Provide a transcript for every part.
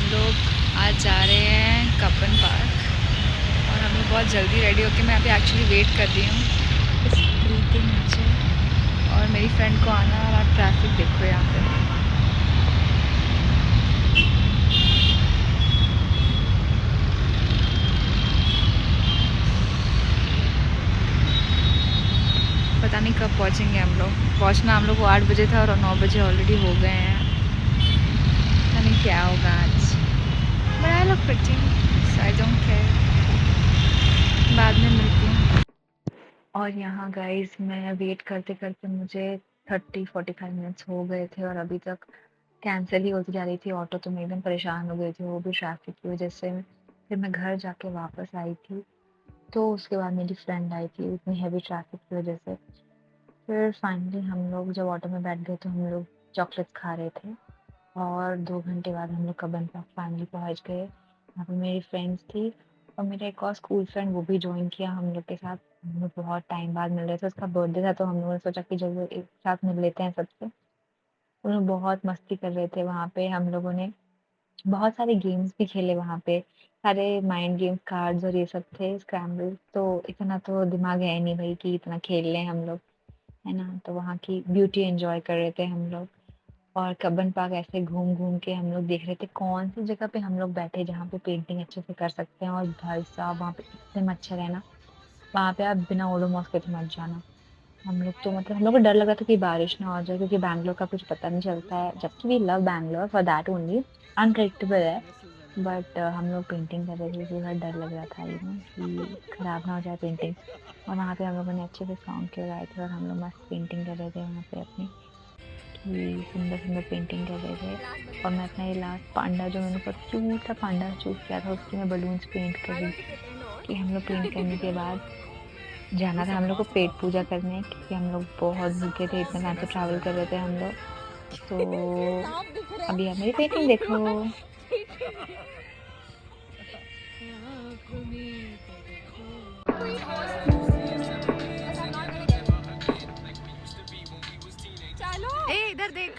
लोग आज जा रहे हैं कब्बन पार्क और हम लोग बहुत जल्दी रेडी होके मैं अभी एक्चुअली वेट कर रही हूँ इस ट्री के नीचे। और मेरी फ्रेंड को आना और आप ट्रैफिक देखो यहाँ पे। पता नहीं कब पहुँचेंगे हम लोग। पहुँचना हम लोग को 8 बजे था और 9 बजे ऑलरेडी हो गए हैं। पता नहीं क्या होगा आज। But I look pretty so I don't care. बाद में मिलती हूँ। और यहाँ गाइस मैं वेट करते करते मुझे 30-45 मिनट्स हो गए थे और अभी तक कैंसिल ही होती जा रही थी ऑटो। तो मैं एकदम परेशान हो गई थी, वो भी ट्रैफिक की वजह से। फिर मैं घर जाके वापस आई थी, तो उसके बाद मेरी फ्रेंड आई थी इतनी हैवी ट्रैफिक की वजह से। फिर फाइनली हम लोग जब ऑटो में बैठ गए तो हम लोग चॉकलेट्स खा रहे थे और 2 घंटे बाद हम लोग कब्बन पार्क फाइनली पहुँच गए। वहाँ पे मेरी फ्रेंड्स थी और मेरा एक और स्कूल फ्रेंड वो भी जॉइन किया हम लोग के साथ। हम लोग बहुत टाइम बाद मिल रहे थे, उसका बर्थडे था तो हम लोगों ने सोचा कि जब एक साथ मिल लेते हैं सबसे। उन लोग बहुत मस्ती कर रहे थे वहाँ पे। हम लोगों ने बहुत सारे गेम्स भी खेले वहाँ पे, सारे माइंड गेम्स, कार्ड्स और ये सब थे, स्क्रैम्बल। तो इतना तो दिमाग है नहीं भाई कि इतना खेल लें हम लोग, है ना। तो वहाँ की ब्यूटी एंजॉय कर रहे थे हम लोग और कब्बन पार्क ऐसे घूम घूम के हम लोग देख रहे थे कौन सी जगह पे हम लोग बैठे जहाँ पे पेंटिंग अच्छे से कर सकते हैं। और भाई साहब वहाँ पे इतने मच्छर है ना, वहाँ पे आप बिना ओडोमॉस के तो मत जाना। हम लोग तो मतलब हम लोग को डर लग रहा था कि बारिश ना हो जाए, क्योंकि बैंगलोर का कुछ पता नहीं चलता है। जबकि we love Bangalore for that only, unpredictable है। बट हम लोग पेंटिंग कर रहे थे तो थोड़ा डर लग रहा था कि खराब ना हो जाए पेंटिंग। और वहाँ पे हम लोगों ने अच्छे से साउंड के लगाए थे और हम लोग मस्त पेंटिंग कर रहे थे वहाँ पे अपनी, कि सुंदर सुंदर पेंटिंग कर रहे थे। और मैं अपना ये लास्ट पांडा जो मैंने बहुत क्यूट सा पांडा चूज किया था उसकी मैं बलून्स पेंट कर रही थी। कि हम लोग पेंट करने के बाद जाना था हम लोग को पेट पूजा करने, क्योंकि हम लोग बहुत भूखे थे, इतना टाइम से ट्रैवल कर रहे थे हम लोग। तो अभी आप मेरी पेंटिंग देखो। ए इधर देख।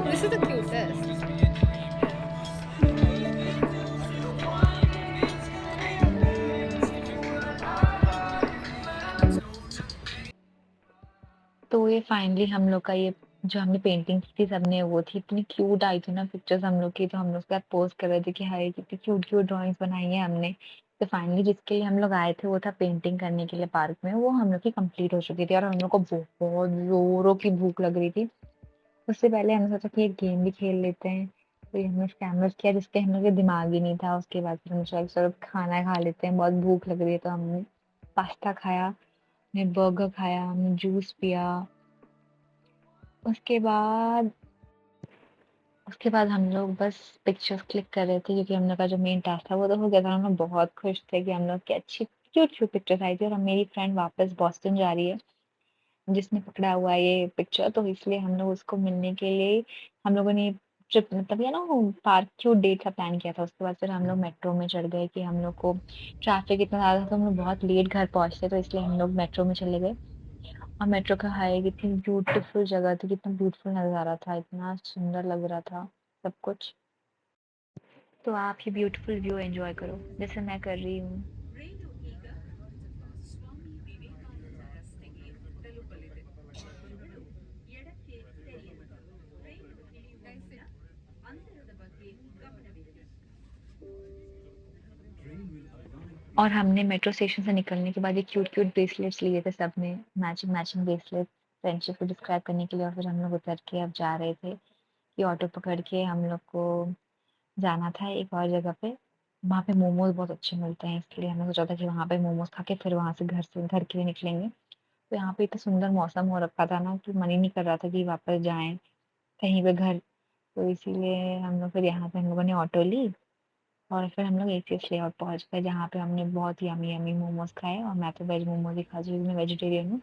This is the cutest. तो ये फाइनली हम लोग का ये जो हमने पेंटिंग की थी सबने, वो थी इतनी क्यूट आई थी ना पिक्चर्स हम लोग की। तो हम लोग उसके साथ पोस्ट कर रहे थे कि हाय कितनी क्यूट क्यूट ड्राइंग्स बनाई है हमने। तो फाइनली जिसके लिए हम लोग आए थे वो था पेंटिंग करने के लिए पार्क में, वो हम लोग की कंप्लीट हो चुकी थी और हम लोग को बहुत जोरों की भूख लग रही थी। उससे पहले हमने सोचा कि एक गेम भी खेल लेते हैं। तो ये हमने स्कैमर्स किया जिसपे हम लोग के दिमाग ही नहीं था। उसके बाद फिर हमने सोचा कि चलो खाना खा लेते हैं, बहुत भूख लग रही है। तो हमने पास्ता खाया, हमने बर्गर खाया, हमने जूस पिया। उसके बाद उसके बाद हम लोग बस पिक्चर्स क्लिक कर रहे थे, क्योंकि हम लोग का जो मेन टास्क था वो तो हो गया था। हम लोग बहुत खुश थे कि हम लोग की अच्छी क्यूट क्यूट पिक्चर्स आई थी। और मेरी फ्रेंड वापस बॉस्टन जा रही है जिसने पकड़ा हुआ है ये पिक्चर, तो इसलिए हम लोग उसको मिलने के लिए हम लोगों ने ट्रिप मतलब ये ना वो पार्क की डेट का प्लान किया था। उसके बाद फिर हम लोग मेट्रो में चढ़ गए कि हम लोग को ट्रैफिक इतना ज़्यादा था तो हम लोग बहुत लेट घर पहुंचते, तो इसलिए हम लोग मेट्रो में चले गए। और मेट्रो का हाय कितनी ब्यूटीफुल जगह थी, कितना ब्यूटीफुल नज़ारा था, इतना सुंदर लग रहा था सब कुछ। तो आप ये ब्यूटीफुल व्यू एंजॉय करो जैसे मैं कर रही हूँ। और हमने मेट्रो स्टेशन से निकलने के बाद ये क्यूट क्यूट ब्रेसलेट्स लिए थे सबने, मैचिंग मैचिंग ब्रेसलेट, फ्रेंडशिप को डिस्क्राइब करने के लिए। और फिर हम लोग उतर के अब जा रहे थे कि ऑटो पकड़ के हम लोग को जाना था एक और जगह पे। वहाँ पे मोमोज बहुत अच्छे मिलते हैं, इसलिए हमने सोचा था कि वहाँ पे मोमोज खा के फिर वहाँ से घर के लिए निकलेंगे। तो यहाँ पे इतना सुंदर मौसम हो रखा था ना कि मन ही नहीं कर रहा था कि वापस जाएं कहीं पे घर। तो इसीलिए हम लोग फिर यहाँ पे हम लोगों ने ऑटो ली और फिर हम लोग एसीएस लेआउट पहुँच गए, जहाँ पे हमने बहुत यमी यमी मोमोज खाए। और मैं तो वेज मोमोज ही खाती हूँ, मैं वेजिटेरियन हूँ।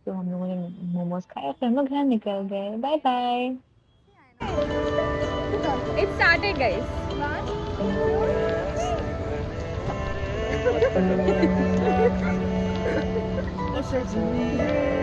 तो हम लोगों ने मोमोज खाए और फिर हम लोग घर निकल गए। Bye bye. It started, guys. One, two, ओ सजनी